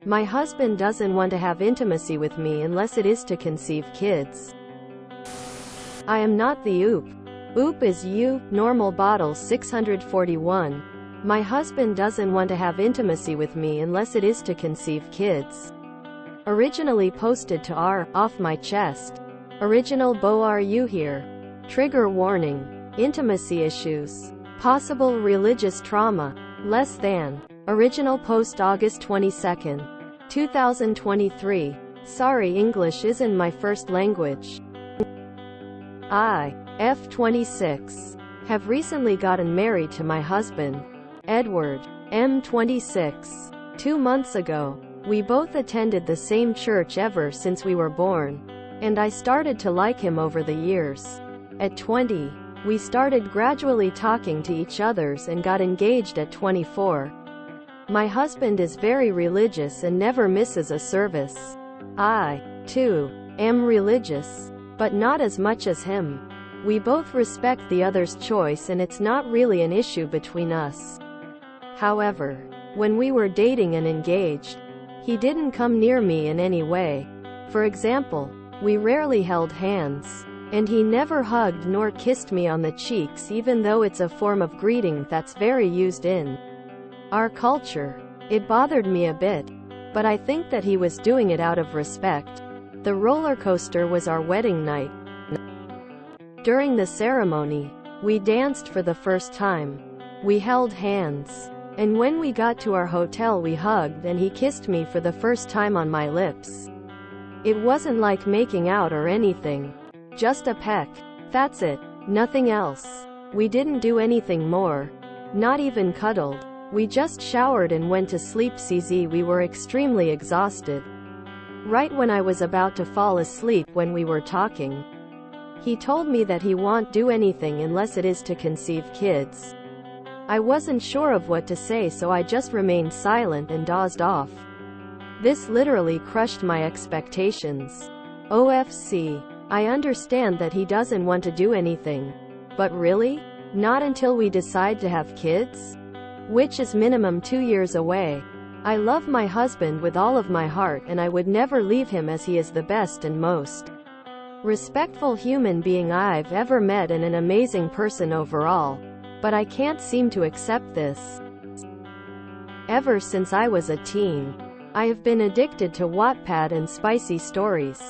My husband doesn't want to have intimacy with me unless it is to conceive kids. I am not the OOP. OOP is you, normal bottle 641. My husband doesn't want to have intimacy with me unless it is to conceive kids. Originally posted to r, off my chest. Original Bo, are you here? Trigger warning. Intimacy issues. Possible religious trauma. Less than. Original post August 22, 2023. Sorry, English isn't my first language. I, F26, have recently gotten married to my husband, Edward, M26. 2 months ago. We both attended the same church ever since we were born, and I started to like him over the years. At 20, we started gradually talking to each other and got engaged at 24. My husband is very religious and never misses a service. I, too, am religious, but not as much as him. We both respect the other's choice and it's not really an issue between us. However, when we were dating and engaged, he didn't come near me in any way. For example, we rarely held hands, and he never hugged nor kissed me on the cheeks, even though it's a form of greeting that's very used in our culture. It bothered me a bit, but I think that he was doing it out of respect. The roller coaster was our wedding night. During the ceremony, we danced for the first time. We held hands. And when we got to our hotel, we hugged and he kissed me for the first time on my lips. It wasn't like making out or anything. Just a peck. That's it. Nothing else. We didn't do anything more. Not even cuddled. We just showered and went to sleep. CZ, we were extremely exhausted. Right when I was about to fall asleep when we were talking, he told me that he won't do anything unless it is to conceive kids. I wasn't sure of what to say, so I just remained silent and dozed off. This literally crushed my expectations. OFC. I understand that he doesn't want to do anything. But really? Not until we decide to have kids? Which is minimum 2 years away. I love my husband with all of my heart and I would never leave him, as he is the best and most respectful human being I've ever met and an amazing person overall. But I can't seem to accept this. Ever since I was a teen, I have been addicted to Wattpad and spicy stories.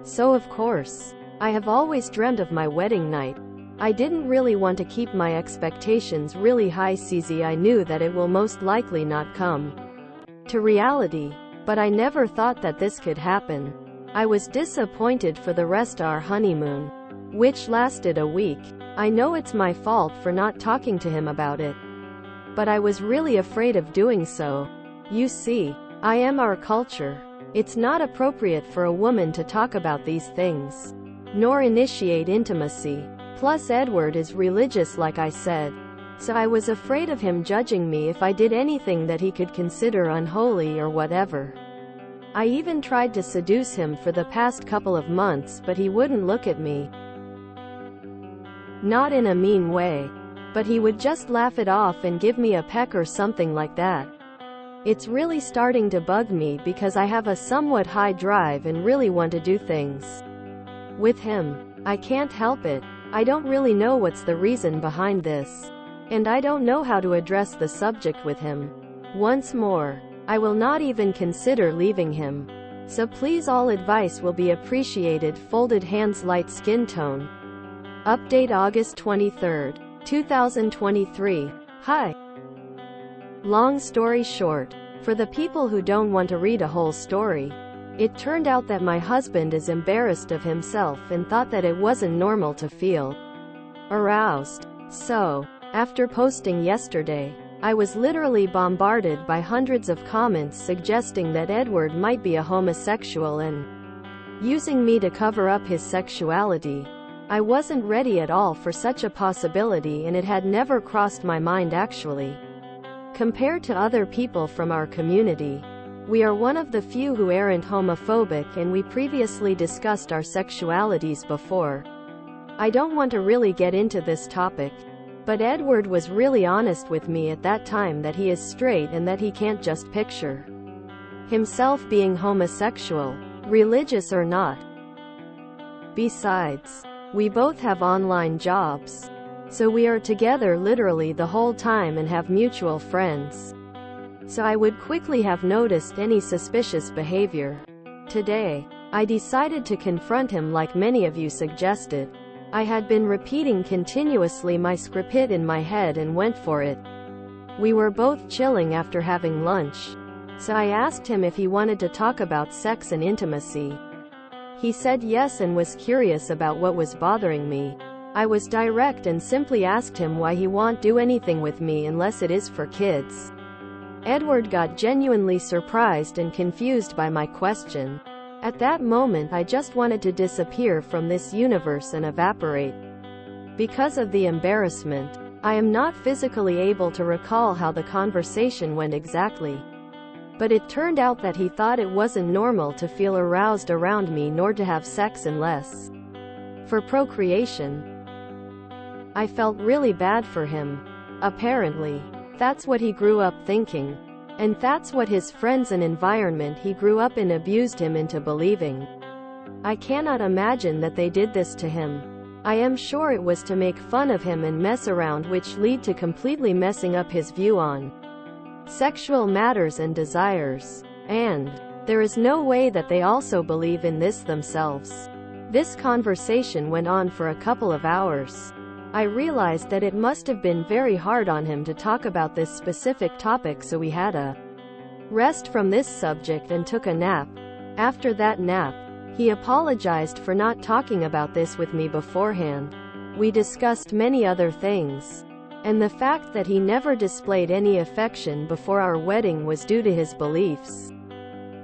So of course, I have always dreamt of my wedding night. I didn't really want to keep my expectations really high. CZ, I knew that it will most likely not come to reality, but I never thought that this could happen. I was disappointed for the rest of our honeymoon, which lasted a week. I know it's my fault for not talking to him about it, but I was really afraid of doing so. You see, I am our culture. It's not appropriate for a woman to talk about these things, nor initiate intimacy. Plus Edward is religious, like I said, so I was afraid of him judging me if I did anything that he could consider unholy or whatever. I even tried to seduce him for the past couple of months, but he wouldn't look at me. Not in a mean way, but he would just laugh it off and give me a peck or something like that. It's really starting to bug me because I have a somewhat high drive and really want to do things with him. I can't help it. I don't really know what's the reason behind this, and I don't know how to address the subject with him. Once more, I will not even consider leaving him. So please, all advice will be appreciated. Folded hands, light skin tone. Update August 23, 2023. Hi. Long story short, for the people who don't want to read a whole story, it turned out that my husband is embarrassed of himself and thought that it wasn't normal to feel aroused. So, after posting yesterday, I was literally bombarded by hundreds of comments suggesting that Edward might be a homosexual and using me to cover up his sexuality. I wasn't ready at all for such a possibility, and it had never crossed my mind actually. Compared to other people from our community, we are one of the few who aren't homophobic, and we previously discussed our sexualities before. I don't want to really get into this topic, but Edward was really honest with me at that time that he is straight and that he can't just picture himself being homosexual, religious or not. Besides, we both have online jobs, so we are together literally the whole time and have mutual friends. So I would quickly have noticed any suspicious behavior. Today, I decided to confront him like many of you suggested. I had been repeating continuously my script in my head and went for it. We were both chilling after having lunch, so I asked him if he wanted to talk about sex and intimacy. He said yes and was curious about what was bothering me. I was direct and simply asked him why he won't do anything with me unless it is for kids. Edward got genuinely surprised and confused by my question. At that moment I just wanted to disappear from this universe and evaporate. Because of the embarrassment, I am not physically able to recall how the conversation went exactly. But it turned out that he thought it wasn't normal to feel aroused around me nor to have sex unless for procreation. I felt really bad for him. Apparently, that's what he grew up thinking. And that's what his friends and environment he grew up in abused him into believing. I cannot imagine that they did this to him. I am sure it was to make fun of him and mess around, which lead to completely messing up his view on sexual matters and desires. And there is no way that they also believe in this themselves. This conversation went on for a couple of hours. I realized that it must have been very hard on him to talk about this specific topic, so we had a rest from this subject and took a nap. After that nap, he apologized for not talking about this with me beforehand. We discussed many other things, and the fact that he never displayed any affection before our wedding was due to his beliefs.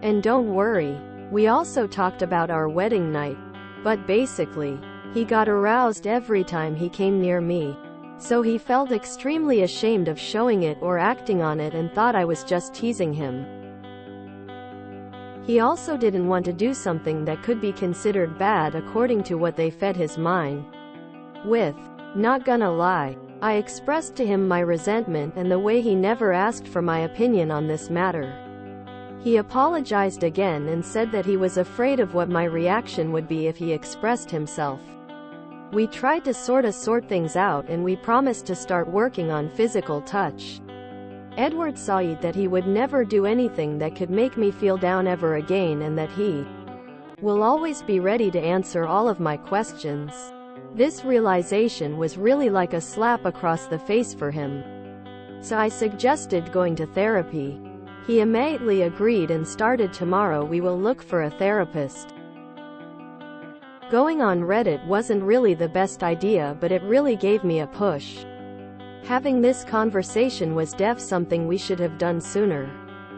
And don't worry, we also talked about our wedding night, but basically, he got aroused every time he came near me. So he felt extremely ashamed of showing it or acting on it and thought I was just teasing him. He also didn't want to do something that could be considered bad according to what they fed his mind with. Not gonna lie, I expressed to him my resentment and the way he never asked for my opinion on this matter. He apologized again and said that he was afraid of what my reaction would be if he expressed himself. We tried to sort things out and we promised to start working on physical touch. Edward said that he would never do anything that could make me feel down ever again and that he will always be ready to answer all of my questions. This realization was really like a slap across the face for him. So I suggested going to therapy. He immediately agreed and started tomorrow. We will look for a therapist. Going on Reddit wasn't really the best idea, but it really gave me a push. Having this conversation was something we should have done sooner.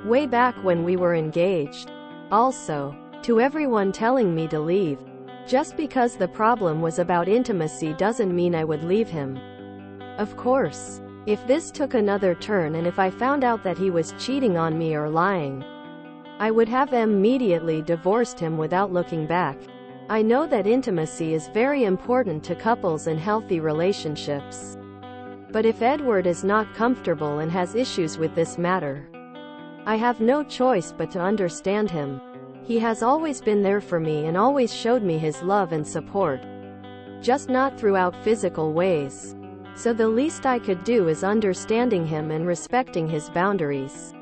Way back when we were engaged. Also, to everyone telling me to leave. Just because the problem was about intimacy doesn't mean I would leave him. Of course, if this took another turn and if I found out that he was cheating on me or lying, I would have immediately divorced him without looking back. I know that intimacy is very important to couples and healthy relationships. But if Edward is not comfortable and has issues with this matter, I have no choice but to understand him. He has always been there for me and always showed me his love and support. Just not throughout physical ways. So the least I could do is understanding him and respecting his boundaries.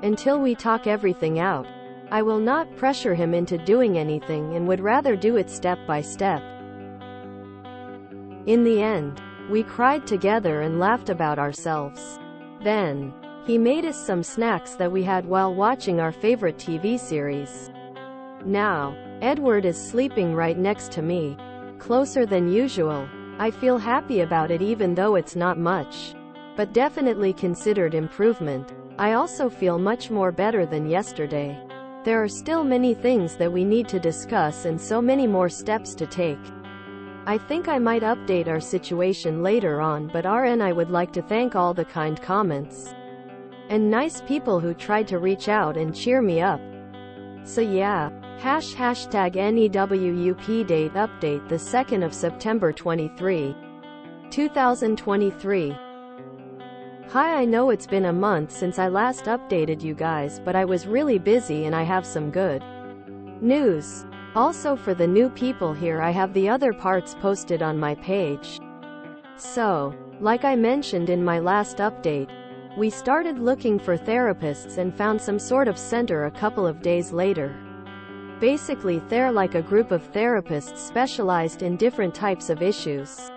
Until we talk everything out, I will not pressure him into doing anything and would rather do it step by step. In the end, we cried together and laughed about ourselves. Then, he made us some snacks that we had while watching our favorite TV series. Now, Edward is sleeping right next to me. Closer than usual. I feel happy about it even though it's not much. But definitely considered improvement. I also feel much more better than yesterday. There are still many things that we need to discuss and so many more steps to take. I think I might update our situation later on, but I would like to thank all the kind comments and nice people who tried to reach out and cheer me up. So yeah, hashtag NEWUP date update the 2nd of September 2023. Hi, I know it's been a month since I last updated you guys, but I was really busy and I have some good news. Also, for the new people here, I have the other parts posted on my page. So, like I mentioned in my last update, we started looking for therapists and found some sort of center a couple of days later. Basically, they're like a group of therapists specialized in different types of issues.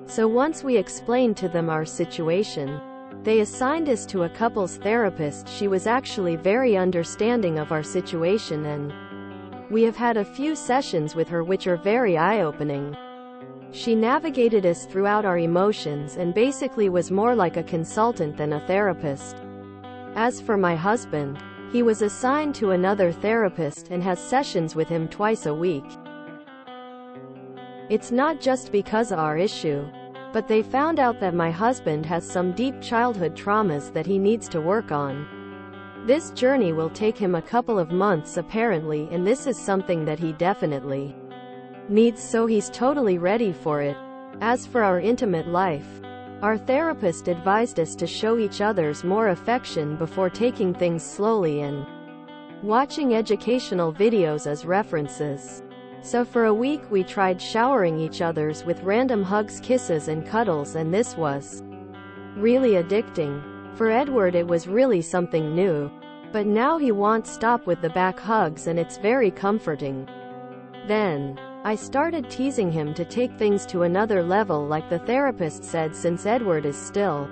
So once we explained to them our situation, they assigned us to a couples therapist. She was actually very understanding of our situation, and we have had a few sessions with her which are very eye-opening. She navigated us throughout our emotions and basically was more like a consultant than a therapist. As for my husband, he was assigned to another therapist and has sessions with him twice a week. It's not just because of our issue, but they found out that my husband has some deep childhood traumas that he needs to work on. This journey will take him a couple of months apparently, and this is something that he definitely needs, so he's totally ready for it. As for our intimate life, our therapist advised us to show each other's more affection before taking things slowly and watching educational videos as references. So for a week we tried showering each other's with random hugs, kisses and cuddles, and this was really addicting. For Edward it was really something new. But now he won't stop with the back hugs and it's very comforting. Then I started teasing him to take things to another level like the therapist said, since Edward is still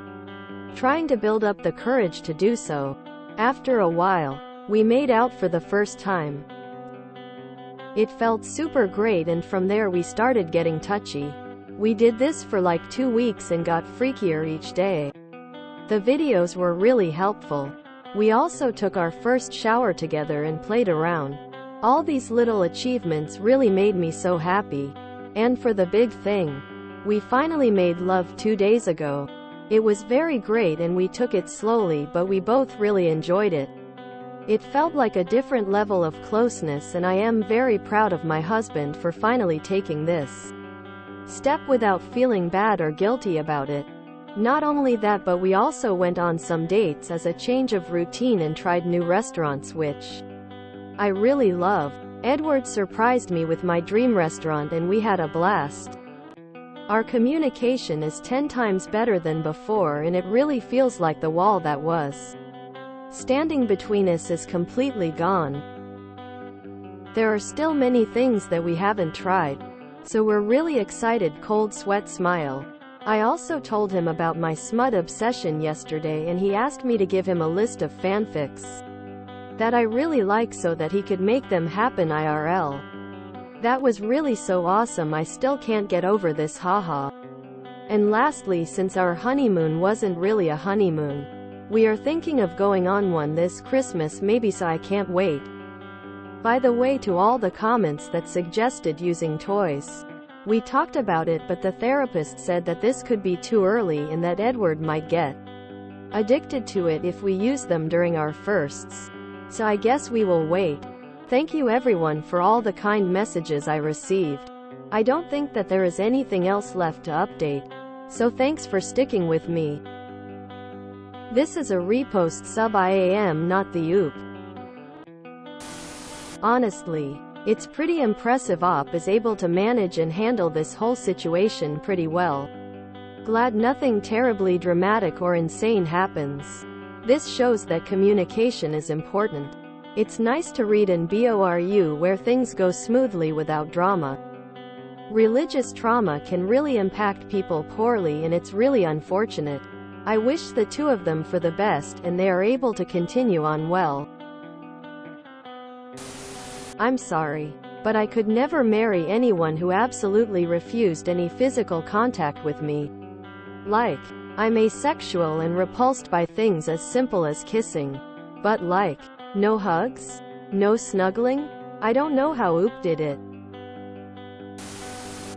trying to build up the courage to do so. After a while, we made out for the first time. It felt super great, and from there we started getting touchy. We did this for like 2 weeks and got freakier each day. The videos were really helpful. We also took our first shower together and played around. All these little achievements really made me so happy. And for the big thing, we finally made love 2 days ago. It was very great and we took it slowly, but we both really enjoyed it. It felt like a different level of closeness, and I am very proud of my husband for finally taking this step without feeling bad or guilty about it. Not only that, but we also went on some dates as a change of routine and tried new restaurants, which I really love. Edward surprised me with my dream restaurant and we had a blast. Our communication is 10 times better than before, and it really feels like the wall that was standing between us is completely gone. There are still many things that we haven't tried, so we're really excited. Cold sweat smile. I also told him about my smut obsession yesterday, and he asked me to give him a list of fanfics that I really like so that he could make them happen IRL. That was really so awesome. I still can't get over this, haha. And lastly, since our honeymoon wasn't really a honeymoon, we are thinking of going on one this Christmas maybe, so I can't wait. By the way, to all the comments that suggested using toys, we talked about it, but the therapist said that this could be too early and that Edward might get addicted to it if we use them during our firsts. So I guess we will wait. Thank you everyone for all the kind messages I received. I don't think that there is anything else left to update. So thanks for sticking with me. This is a repost sub IAM, not the oop. Honestly, it's pretty impressive. Op is able to manage and handle this whole situation pretty well. Glad nothing terribly dramatic or insane happens. This shows that communication is important. It's nice to read in BORU where things go smoothly without drama. Religious trauma can really impact people poorly, and it's really unfortunate. I wish the two of them for the best and they are able to continue on well. I'm sorry, but I could never marry anyone who absolutely refused any physical contact with me. Like, I'm asexual and repulsed by things as simple as kissing. But like, no hugs? No snuggling? I don't know how oop did it.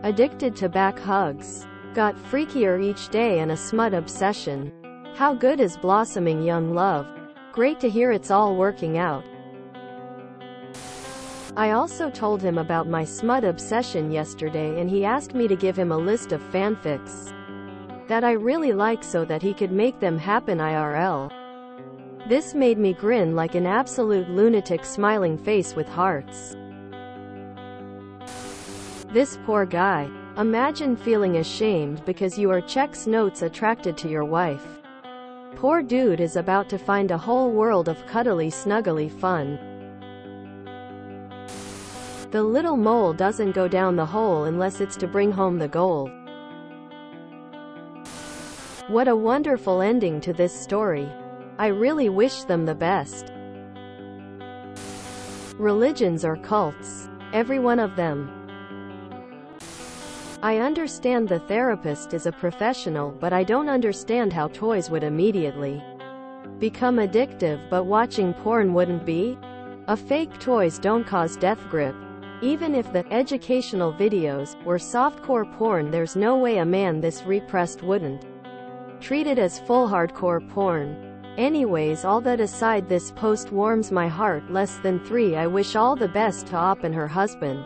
Addicted to back hugs. Got freakier each day and a smut obsession. How good is blossoming young love? Great to hear it's all working out. I also told him about my smut obsession yesterday and he asked me to give him a list of fanfics that I really like so that he could make them happen IRL. This made me grin like an absolute lunatic, smiling face with hearts. This poor guy. Imagine feeling ashamed because you are checks notes attracted to your wife. Poor dude is about to find a whole world of cuddly snuggly fun. The little mole doesn't go down the hole unless it's to bring home the gold. What a wonderful ending to this story. I really wish them the best. Religions or cults. Every one of them. I understand the therapist is a professional, but I don't understand how toys would immediately become addictive, but watching porn wouldn't be? A fake toys don't cause death grip. Even if the educational videos were softcore porn, there's no way a man this repressed wouldn't treat it as full hardcore porn. Anyways, all that aside, this post warms my heart. Less than 3. I wish all the best to Op and her husband.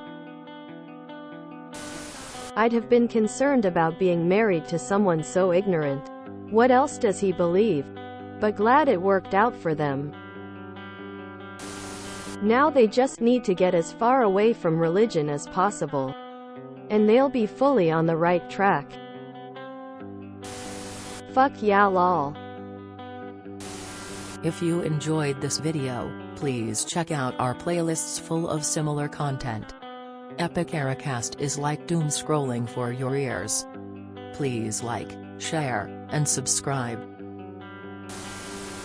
I'd have been concerned about being married to someone so ignorant. What else does he believe? But glad it worked out for them. Now they just need to get as far away from religion as possible, and they'll be fully on the right track. Fuck yeah lol. If you enjoyed this video, please check out our playlists full of similar content. Epic Ericast is like doom scrolling for your ears. Please like, share, and subscribe.